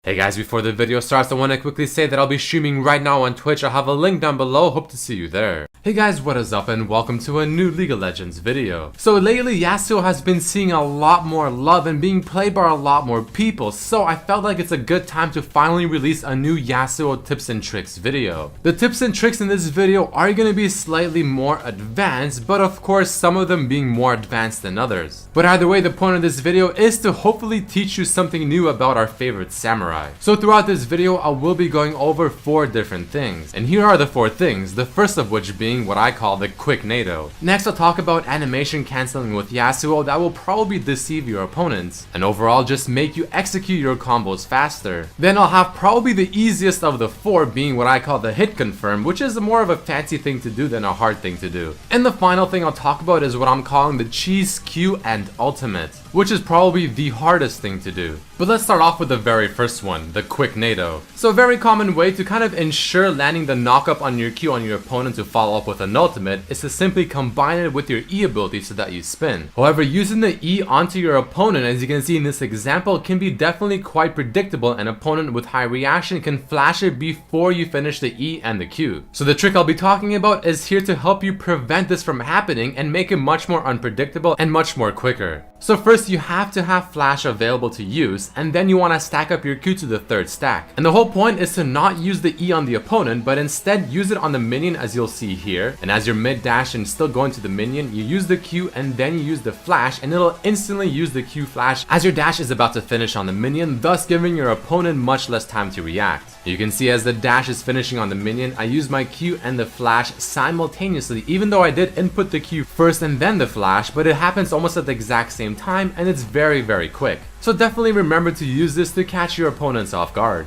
Hey guys, before the video starts, I want to quickly say that I'll be streaming right now on Twitch. I'll have a link down below, hope to see you there. Hey guys, what is up and welcome to a new League of Legends video. So lately Yasuo has been seeing a lot more love and being played by a lot more people, so I felt like it's a good time to finally release a new Yasuo tips and tricks video. The tips and tricks in this video are going to be slightly more advanced, but of course some of them being more advanced than others. But either way, the point of this video is to hopefully teach you something new about our favorite samurai. So throughout this video I will be going over 4 different things, and here are the 4 things, the first of which being what I call the quick NATO. Next I'll talk about animation cancelling with Yasuo that will probably deceive your opponents, and overall just make you execute your combos faster. Then I'll have probably the easiest of the 4 being what I call the hit confirm, which is more of a fancy thing to do than a hard thing to do. And the final thing I'll talk about is what I'm calling the cheese Q and ultimate, which is probably the hardest thing to do. But let's start off with the very first one, the quick NATO. So a very common way to kind of ensure landing the knockup on your Q on your opponent to follow up with an ultimate is to simply combine it with your E ability so that you spin. However, using the E onto your opponent, as you can see in this example, can be definitely quite predictable. An opponent with high reaction can flash it before you finish the E and the Q. So the trick I'll be talking about is here to help you prevent this from happening and make it much more unpredictable and much more quicker. So first you have to have flash available to use, and then you want to stack up your Q to the 3rd stack. And the whole point is to not use the E on the opponent, but instead use it on the minion, as you'll see here. And as you're mid dash and still going to the minion, you use the Q and then you use the flash, and it'll instantly use the Q flash as your dash is about to finish on the minion, thus giving your opponent much less time to react. You can see as the dash is finishing on the minion, I use my Q and the flash simultaneously, even though I did input the Q first and then the flash, but it happens almost at the exact same time and it's very quick. So definitely remember to use this to catch your opponents off guard.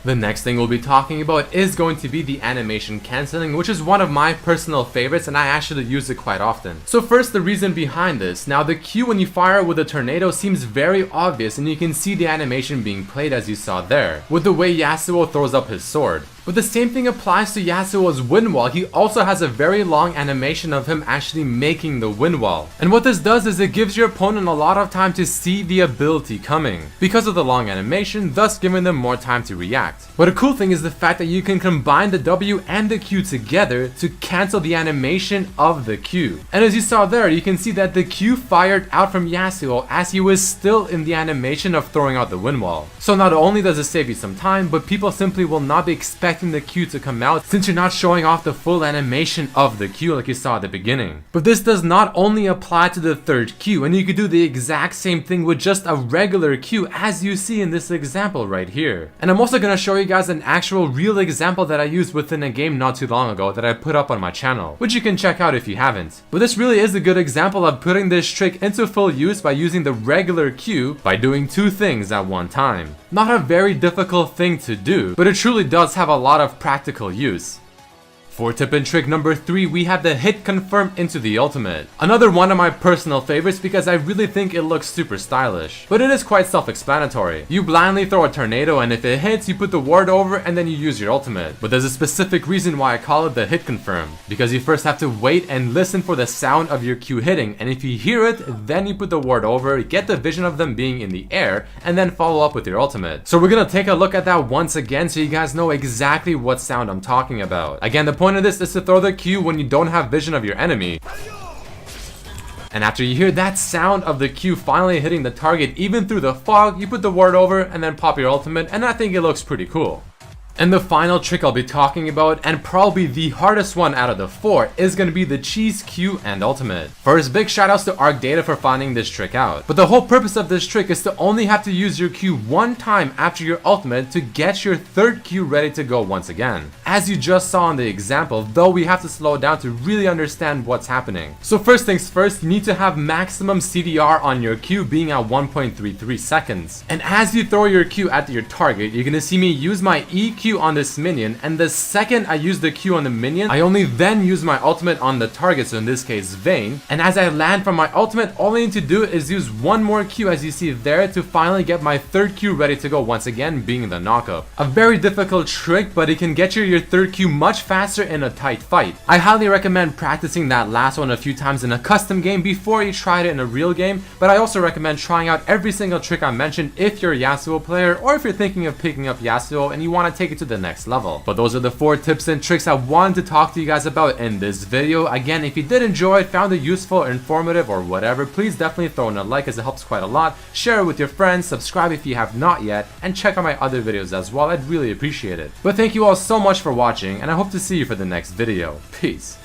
The next thing we'll be talking about is going to be the animation cancelling, which is one of my personal favorites and I actually use it quite often. So first, the reason behind this. Now the Q when you fire with a tornado seems very obvious, and you can see the animation being played as you saw there, with the way Yasuo throws up his sword. But the same thing applies to Yasuo's wind wall. He also has a very long animation of him actually making the wind wall. And what this does is it gives your opponent a lot of time to see the ability coming, because of the long animation, thus giving them more time to react. But a cool thing is the fact that you can combine the W and the Q together to cancel the animation of the Q. And as you saw there, you can see that the Q fired out from Yasuo as he was still in the animation of throwing out the wind wall. So not only does it save you some time, but people simply will not be expecting the Q to come out since you're not showing off the full animation of the Q like you saw at the beginning. But this does not only apply to the 3rd Q, and you could do the exact same thing with just a regular Q, as you see in this example right here. And I'm also going to show you guys an actual real example that I used within a game not too long ago that I put up on my channel, which you can check out if you haven't. But this really is a good example of putting this trick into full use by using the regular Q by doing 2 things at one time. Not a very difficult thing to do, but it truly does have a lot of practical use. For tip and trick number 3, we have the hit confirm into the ultimate. Another one of my personal favorites because I really think it looks super stylish. But it is quite self-explanatory. You blindly throw a tornado, and if it hits, you put the ward over and then you use your ultimate. But there's a specific reason why I call it the hit confirm. Because you first have to wait and listen for the sound of your Q hitting, and if you hear it, then you put the ward over, get the vision of them being in the air, and then follow up with your ultimate. So we're gonna take a look at that once again so you guys know exactly what sound I'm talking about. Again, the point of this is to throw the Q when you don't have vision of your enemy. And after you hear that sound of the Q finally hitting the target even through the fog, you put the ward over and then pop your ultimate, and I think it looks pretty cool. And the final trick I'll be talking about, and probably the hardest one out of the 4, is going to be the cheese Q and ultimate. First, big shoutouts to ArcData for finding this trick out. But the whole purpose of this trick is to only have to use your Q one time after your ultimate to get your 3rd Q ready to go once again. As you just saw in the example, though we have to slow it down to really understand what's happening. So first things first, you need to have maximum CDR on your Q being at 1.33 seconds. And as you throw your Q at your target, you're going to see me use my EQ Q on this minion, and the second I use the Q on the minion, I only then use my ultimate on the target, so in this case Vayne, and as I land from my ultimate, all I need to do is use one more Q as you see there to finally get my third Q ready to go, once again being the knockup. A very difficult trick, but it can get you your third Q much faster in a tight fight. I highly recommend practicing that last one a few times in a custom game before you try it in a real game, but I also recommend trying out every single trick I mentioned if you're a Yasuo player or if you're thinking of picking up Yasuo and you want to take it to the next level. But those are the 4 tips and tricks I wanted to talk to you guys about in this video. Again, if you did enjoy it, found it useful, informative, or whatever, please definitely throw in a like as it helps quite a lot. Share it with your friends, subscribe if you have not yet, and check out my other videos as well. I'd really appreciate it. But thank you all so much for watching, and I hope to see you for the next video. Peace.